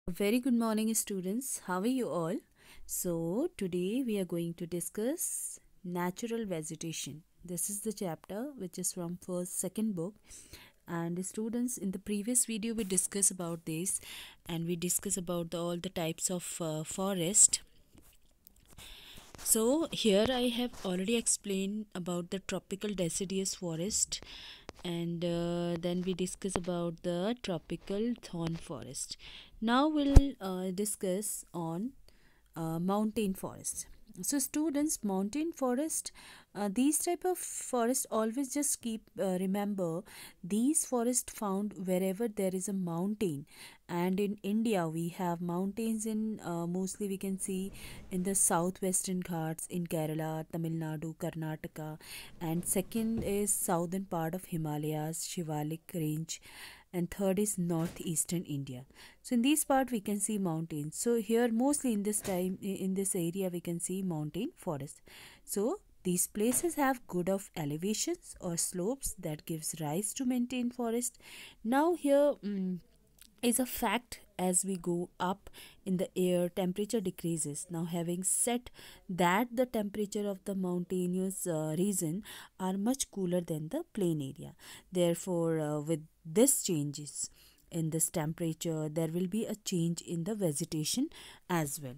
A very good morning, students. How are you all? So, today we are going to discuss natural vegetation. This is the chapter which is from first second book. And students, in the previous video we discussed about this, and we discussed about all the types of forest. So here I have already explained about the tropical deciduous forest, and then we discuss about the tropical thorn forest. Now we'll discuss on mountain forest. So students, mountain forest, these type of forest, always just keep remember, these forest found wherever there is a mountain. And in India we have mountains in mostly we can see in the southwestern Ghats in Kerala, Tamil Nadu, Karnataka. And second is southern part of Himalayas, Shivalik range. And third is northeastern India. So in this part we can see mountains. So here mostly in this time in this area we can see mountain forest. So these places have good of elevations or slopes that gives rise to mountain forest. Now here is a fact, as we go up in the air temperature decreases. Now having said that, the temperature of the mountainous region are much cooler than the plain area. Therefore with this changes in this temperature, there will be a change in the vegetation as well.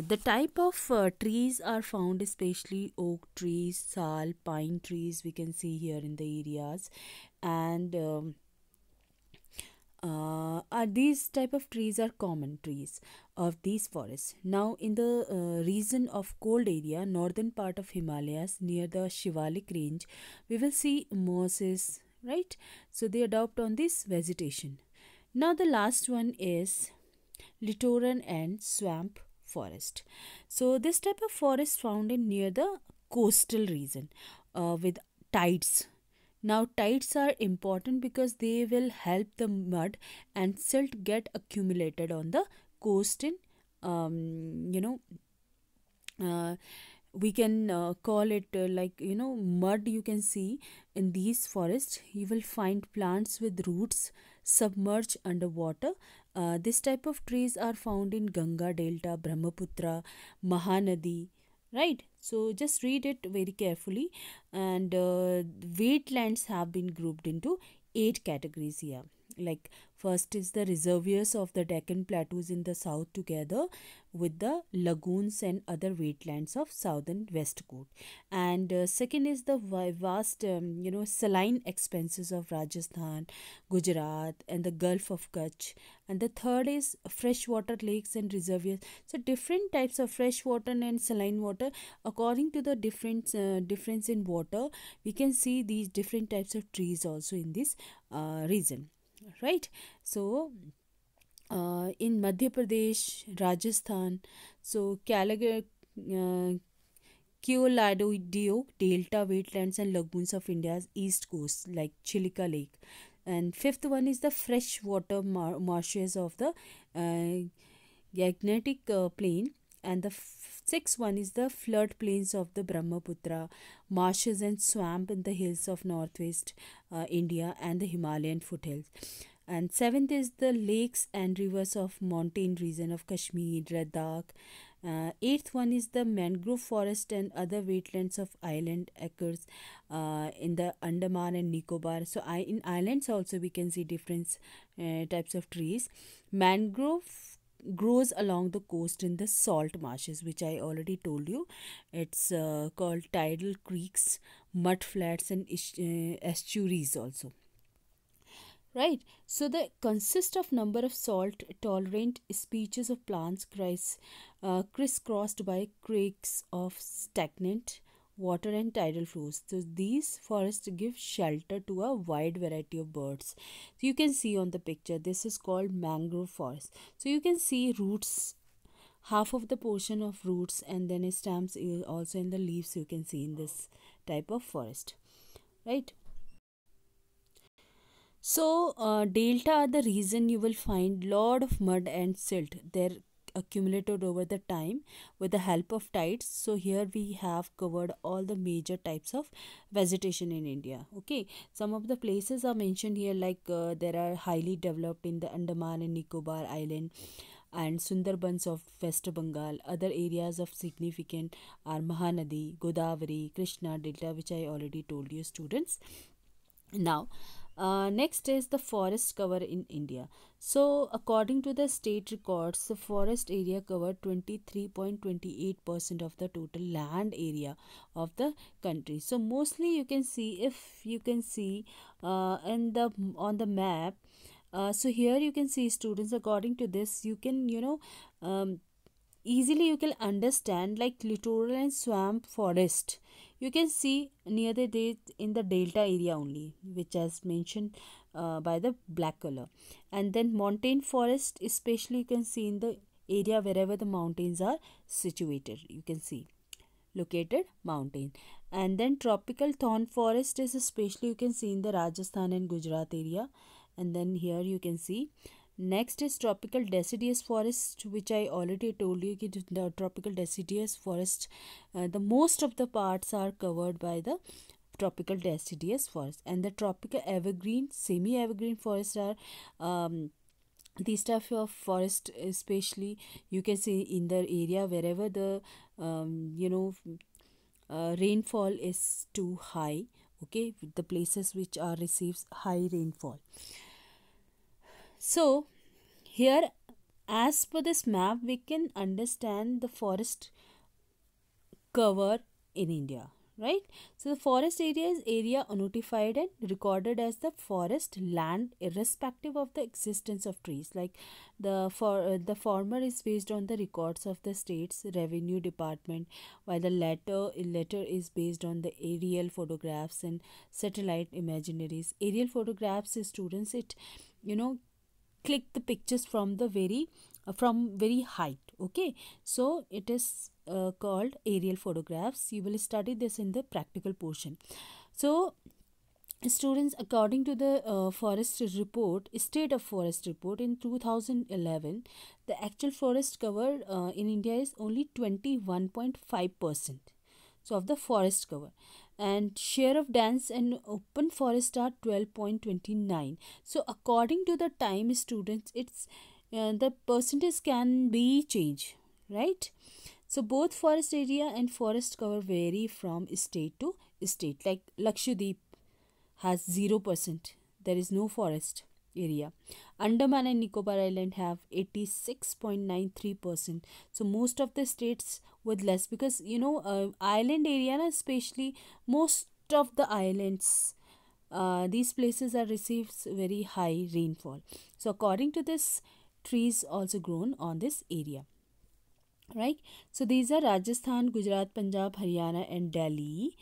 The type of trees are found, especially oak trees, sal, pine trees we can see here in the areas. And these type of trees are common trees of these forests. Now in the region of cold area, northern part of Himalayas near the Shivalik range, we will see mosses, right? So they adopt on this vegetation. Now the last one is littoral and swamp forest. So this type of forest found in near the coastal region with tides. Now tides are important because they will help the mud and silt get accumulated on the coast in you know we can call it mud. You can see in these forests you will find plants with roots submerged underwater. This type of trees are found in Ganga Delta, Brahmaputra, Mahanadi, right? So just read it very carefully. And wetlands have been grouped into 8 categories here. Like first is the reservoirs of the Deccan plateaus in the south, together with the lagoons and other wetlands of southern west coast. And second is the vast saline expanses of Rajasthan, Gujarat, and the Gulf of Kutch. And the third is freshwater lakes and reservoirs. So different types of fresh water and saline water, according to the difference in water, we can see these different types of trees also in this region, right? So in Madhya Pradesh, Rajasthan, so Keoladeo Delta wetlands and lagoons of India's east coast, like Chilika Lake. And fifth one is the freshwater marshes of the Gangetic Plain. And the sixth one is the flood plains of the Brahmaputra, marshes and swamp in the hills of northwest India and the Himalayan foothills. And seventh is the lakes and rivers of mountain region of Kashmir, Ladakh. Eighth one is the mangrove forest and other wetlands of island acres in the Andaman and Nicobar. So in islands also we can see different types of trees. Mangrove grows along the coast in the salt marshes, which I already told you. It's called tidal creeks, mud flats, and estuaries also, right? So they consist of number of salt tolerant species of plants crisscrossed by creeks of stagnant water and tidal flows. So these forests give shelter to a wide variety of birds. So you can see on the picture, this is called mangrove forest. So you can see roots, half of the portion of roots, and then stems also in the leaves you can see in this type of forest, right? So delta are the reason you will find lot of mud and silt there. accumulated over the time with the help of tides. So here we have covered all the major types of vegetation in India. Okay, some of the places are mentioned here, like there are highly developed in the Andaman and Nicobar Island and Sundarbans of West Bengal. Other areas of significant are Mahanadi, Godavari, Krishna Delta, which I already told you, students. Now, next is the forest cover in India. So, according to the state records, the forest area covered 23.28% of the total land area of the country. So, mostly you can see, if you can see in the on the map. So here you can see, students, according to this, you can easily you can understand, like littoral and swamp forest you can see near the in the delta area only, which as mentioned by the black color. And then mountain forest especially you can see in the area wherever the mountains are situated, you can see located mountain. And then tropical thorn forest is especially you can see in the Rajasthan and Gujarat area. And then here you can see, next is tropical deciduous forest, which I already told you, the tropical deciduous forest, the most of the parts are covered by the tropical deciduous forest. And the tropical evergreen, semi evergreen forests are these type of forest, especially you can see in the area wherever the rainfall is too high. Okay, the places which are receives high rainfall. So here, as per this map, we can understand the forest cover in India, right? So the forest area is area notified and recorded as the forest land irrespective of the existence of trees. Like the former is based on the records of the state's revenue department, while the latter is based on the aerial photographs and satellite imaginaries. Aerial photographs, students, it click the pictures from the very height. Okay, so it is called aerial photographs. You will study this in the practical portion. So students, according to the state of forest report in 2011, the actual forest cover in India is only 21.5%, so of the forest cover, and share of dense and open forest are 12.29. So according to the time, students, it's the percentage can be changed, right? So both forest area and forest cover vary from state to state. Like Lakshadweep has 0%, there is no forest area. Andaman and Nicobar Island have 86.93%. So most of the states with less, because island area, especially most of the islands, these places are receives very high rainfall. So according to this, trees also grown on this area, right? So these are Rajasthan, Gujarat, Punjab, Haryana and Delhi.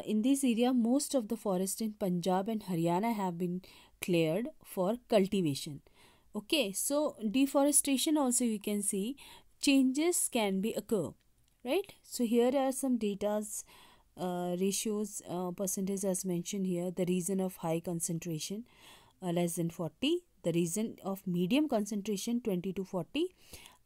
In this area, most of the forest in Punjab and Haryana have been cleared for cultivation. Okay, so deforestation also you can see changes can be occur, right? So here are some data's ratios, percentage as mentioned here. The region of high concentration, less than 40, the region of medium concentration 20 to 40,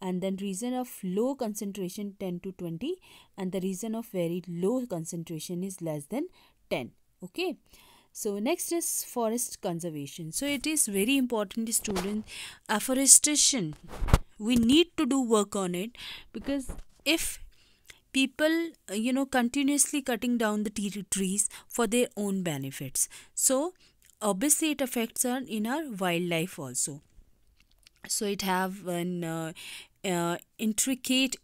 and then region of low concentration 10 to 20, and the region of very low concentration is less than 10. Okay, so next is forest conservation. So it is very important, student, afforestation, we need to do work on it, because if people continuously cutting down the trees for their own benefits, so obviously it affects in our wildlife also. So it have an intricate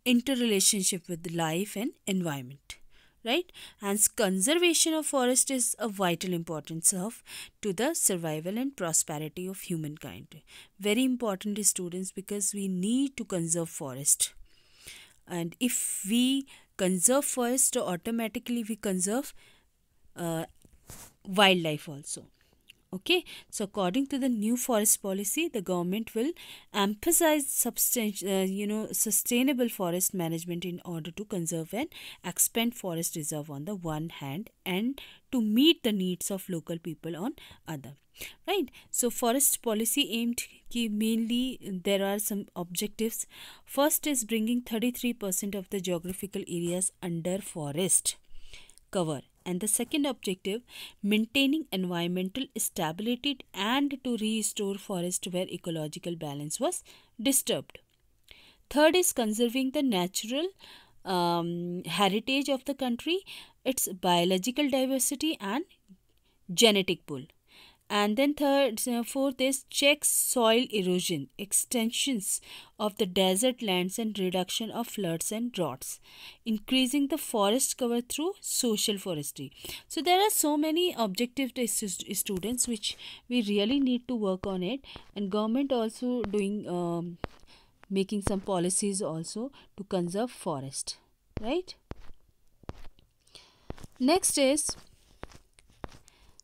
interrelationship with life and environment, right? And conservation of forest is a vital importance of to the survival and prosperity of humankind. Very important, students, because we need to conserve forest, and if we conserve forest, automatically we conserve wildlife also. Okay, so according to the new forest policy, the government will emphasize sustainable forest management in order to conserve and expand forest reserve on the one hand, and to meet the needs of local people on other. Right. So forest policy aimed mainly, there are some objectives. First is bringing 33% of the geographical areas under forest cover, and the second objective, maintaining environmental stability and to restore forest where ecological balance was disturbed. Third is conserving the natural heritage of the country, its biological diversity and genetic pool. And then fourth is check soil erosion, extensions of the desert lands and reduction of floods and droughts, increasing the forest cover through social forestry. So there are so many objective students which we really need to work on it, and government also doing making some policies also to conserve forest, right? Next is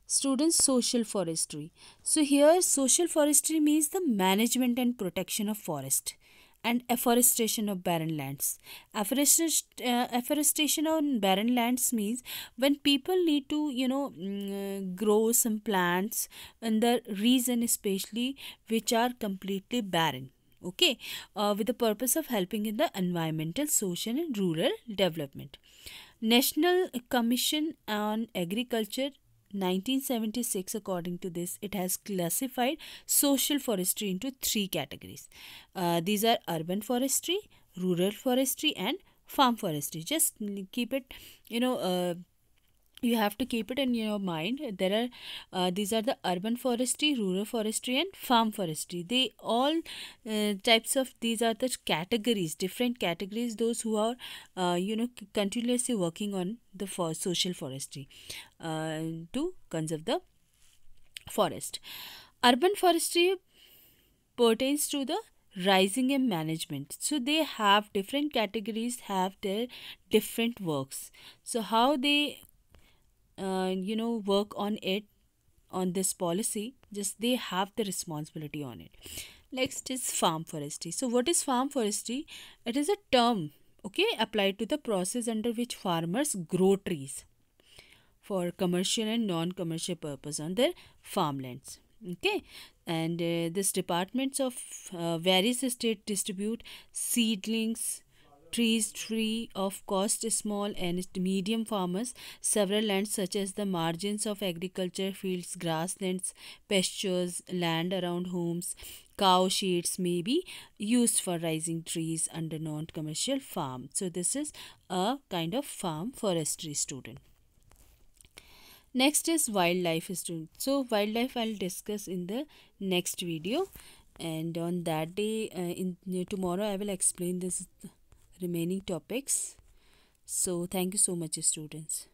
students social forestry. So here social forestry means the management and protection of forest and afforestation of barren lands. Afforestation on barren lands means when people need to grow some plants in the region especially which are completely barren. Okay, with the purpose of helping in the environmental, social and rural development. National Commission on Agriculture 1976, according to this, it has classified social forestry into three categories. These are urban forestry, rural forestry and farm forestry. Just keep it, you have to keep it in your mind. There are these are the urban forestry, rural forestry and farm forestry. They all types of, these are the categories, different categories, those who are continuously working on the social forestry to conserve the forest. Urban forestry pertains to the rising and management, so they have different categories, have their different works. So how they work on it, on this policy, just they have the responsibility on it. Next is farm forestry. So what is farm forestry? It is a term, okay, applied to the process under which farmers grow trees for commercial and non-commercial purpose on their farmlands. Okay, and this departments of various state distribute seedlings, trees free of cost small and medium farmers. Several lands such as the margins of agriculture fields, grasslands, pastures, land around homes, cow sheds may be used for raising trees under non-commercial farm. So this is a kind of farm forestry, student. Next is wildlife, student. So wildlife I'll discuss in the next video, and on that day in tomorrow I will explain this remaining topics. So thank you so much, students.